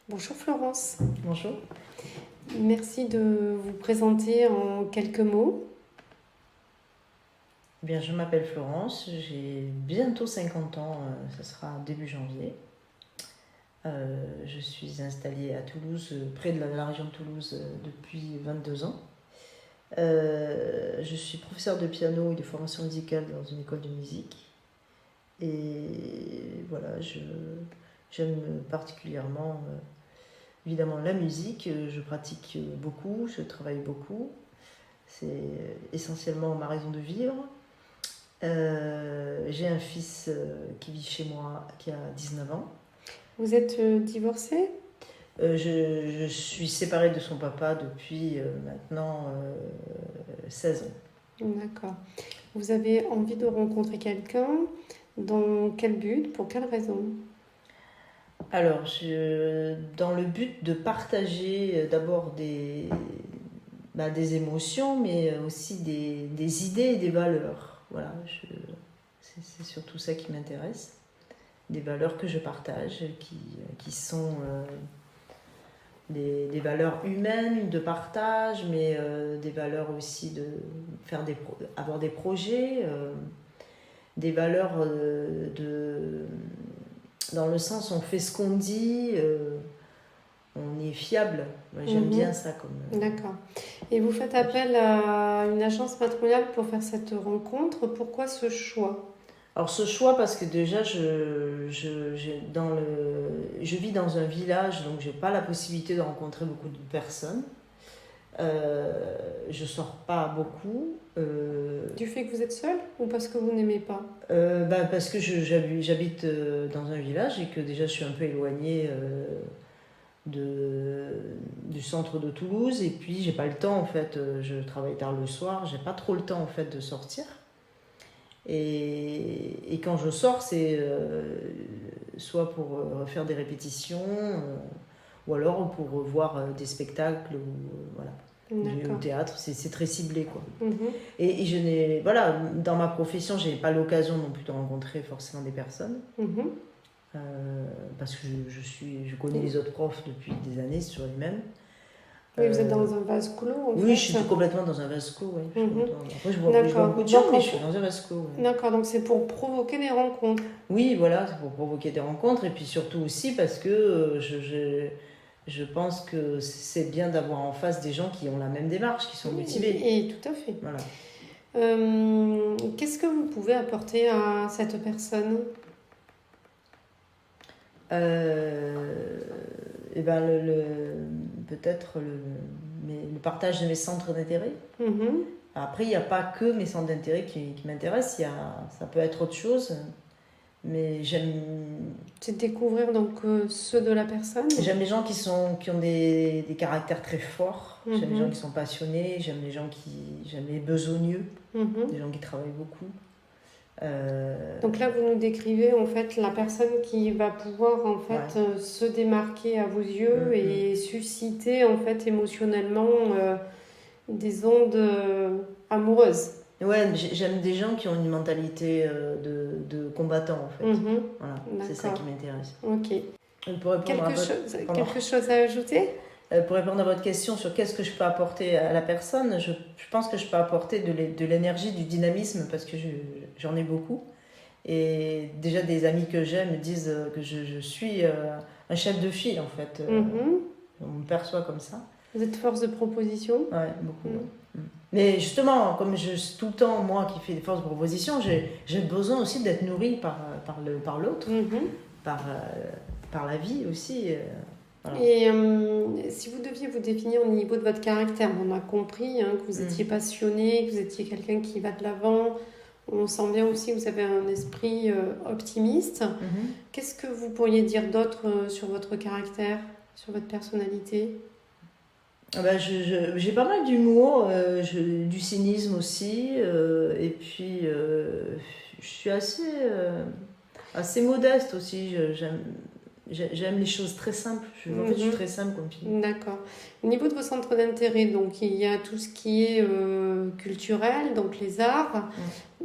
Bonjour Florence, Bonjour. merci de vous présenter en quelques mots. Eh bien, je m'appelle Florence, j'ai bientôt 50 ans, ça sera début janvier. Je suis installée à Toulouse, près de la région de Toulouse, depuis 22 ans. Je suis professeure de piano et de formation musicale dans une école de musique. Et voilà, j'aime particulièrement, évidemment, la musique. Je pratique beaucoup, je travaille beaucoup. C'est essentiellement ma raison de vivre. J'ai un fils qui vit chez moi, qui a 19 ans. Vous êtes divorcée? Je suis séparée de son papa depuis maintenant 16 ans. D'accord. Vous avez envie de rencontrer quelqu'un? Dans quel but? Pour quelle raison? Alors, dans le but de partager d'abord des émotions, mais aussi des idées et des valeurs. Voilà, c'est surtout ça qui m'intéresse. Des valeurs que je partage, qui sont des valeurs humaines de partage, mais des valeurs aussi de avoir des projets, des valeurs dans le sens on fait ce qu'on dit, on est fiable. Moi, j'aime bien ça. D'accord. Et vous faites appel à une agence matrimoniale pour faire cette rencontre. Pourquoi ce choix? Alors ce choix, parce que déjà je vis dans un village, donc j'ai pas la possibilité de rencontrer beaucoup de personnes. Je sors pas beaucoup. Du fait que vous êtes seule ou parce que vous n'aimez pas? Parce que j'habite dans un village et que déjà je suis un peu éloignée du centre de Toulouse, et puis j'ai pas le temps en fait, je travaille tard le soir, j'ai pas trop le temps en fait de sortir. Et quand je sors, c'est soit pour faire des répétitions, ou alors pour voir des spectacles, ou au théâtre. C'est très ciblé, quoi. Et je n'ai, voilà, dans ma profession, j'ai pas l'occasion non plus de rencontrer forcément des personnes. Parce que je connais les autres profs depuis des années sur les mêmes. Oui, vous êtes dans un vase clos, en fait. Oui, je suis complètement dans un vase clos, oui. Après, je vois beaucoup de gens, mais je suis dans un vase clos. Ouais. D'accord, donc c'est pour provoquer des rencontres. Oui, voilà, c'est pour provoquer des rencontres, et puis surtout aussi parce que je pense que c'est bien d'avoir en face des gens qui ont la même démarche, qui sont motivés. Et tout à fait. Voilà. Qu'est-ce que vous pouvez apporter à cette personne? Peut-être le partage de mes centres d'intérêt. Après, il n'y a pas que mes centres d'intérêt qui m'intéressent, ça peut être autre chose, mais j'aime... C'est découvrir donc ceux de la personne. J'aime les gens qui ont des caractères très forts, j'aime les gens qui sont passionnés, j'aime les besogneux, des gens qui travaillent beaucoup. Donc là, vous nous décrivez en fait la personne qui va pouvoir en fait se démarquer à vos yeux et susciter en fait émotionnellement des ondes amoureuses. Ouais, j'aime des gens qui ont une mentalité de combattant, en fait. Voilà, c'est ça qui m'intéresse. Ok. Pour Quelque chose à ajouter? Pour répondre à votre question sur qu'est-ce que je peux apporter à la personne, je pense que je peux apporter de l'énergie, du dynamisme, parce que j'en ai beaucoup. Et déjà, des amis que j'aime me disent que je suis un chef de file, en fait. On me perçoit comme ça. Vous êtes force de proposition? Ouais, beaucoup. Mais justement, comme je suis tout le temps, moi, qui fais des forces de proposition, j'ai besoin aussi d'être nourrie par l'autre, par la vie aussi. Voilà. Et si vous deviez vous définir au niveau de votre caractère, on a compris que vous étiez passionné, que vous étiez quelqu'un qui va de l'avant. On sent bien aussi que vous avez un esprit optimiste. Qu'est-ce que vous pourriez dire d'autre sur votre caractère, sur votre personnalité? J'ai pas mal d'humour, du cynisme aussi, et puis je suis assez modeste aussi. J'aime les choses très simples. En fait, je suis très simple comme fille. D'accord. Au niveau de vos centres d'intérêt, donc il y a tout ce qui est culturel, donc les arts,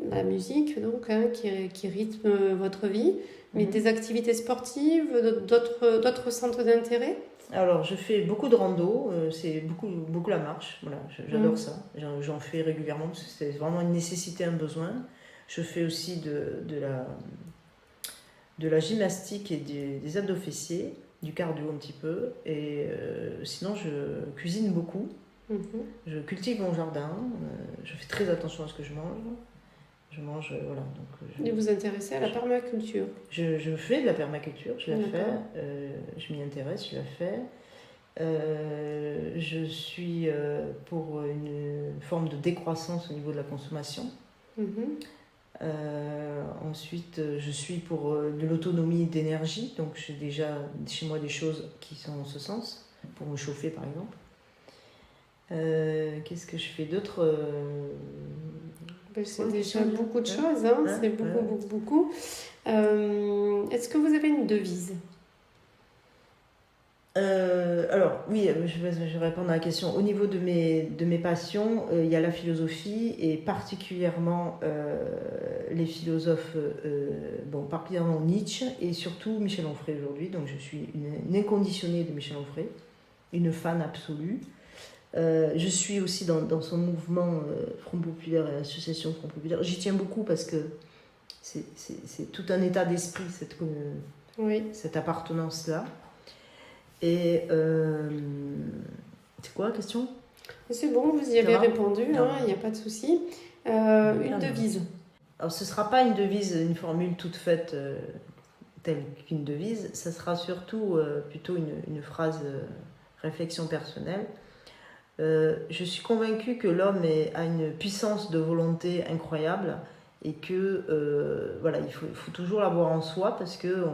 la musique, donc qui rythme votre vie, mais des activités sportives, d'autres centres d'intérêt? Alors, je fais beaucoup de rando, c'est beaucoup la marche, voilà, j'adore ça. J'en fais régulièrement parce que c'est vraiment une nécessité, un besoin. Je fais aussi de la gymnastique et des abdos fessiers, du cardio un petit peu. Et sinon, je cuisine beaucoup. Je cultive mon jardin, je fais très attention à ce que je mange. Je mange, voilà. Et vous intéressez à la permaculture? Je fais de la permaculture, je la fais, je m'y intéresse, je la fais. Je suis pour une forme de décroissance au niveau de la consommation. Ensuite, je suis pour de l'autonomie d'énergie, donc j'ai déjà chez moi des choses qui sont en ce sens, pour me chauffer par exemple. Qu'est-ce que je fais d'autre? C'est déjà beaucoup de choses, hein. C'est beaucoup. Est-ce que vous avez une devise? Alors, oui, je vais répondre à la question. Au niveau de mes passions, il y a la philosophie et particulièrement les philosophes, particulièrement Nietzsche et surtout Michel Onfray aujourd'hui. Donc, je suis une inconditionnée de Michel Onfray, une fan absolue. Je suis aussi dans son mouvement Front Populaire et l'association Front Populaire. J'y tiens beaucoup parce que c'est tout un état d'esprit, cette appartenance-là. Et c'est quoi la question? C'est bon, vous y avez répondu, il n'y a pas de souci. Une devise? Alors ce ne sera pas une devise, une formule toute faite telle qu'une devise, ça sera surtout plutôt une phrase réflexion personnelle. Je suis convaincue que l'homme a une puissance de volonté incroyable et que il faut toujours l'avoir en soi parce que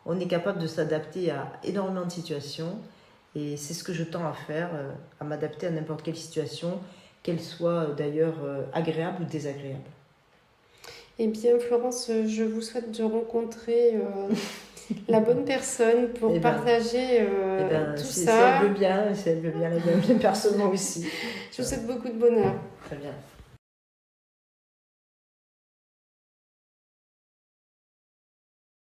on est capable de s'adapter à énormément de situations et c'est ce que je tends à faire, à m'adapter à n'importe quelle situation, qu'elle soit d'ailleurs agréable ou désagréable. Eh bien Florence, je vous souhaite de rencontrer la bonne personne pour partager tout ça. Si elle veut bien, la bonne personne moi aussi. Je vous souhaite beaucoup de bonheur. Très bien.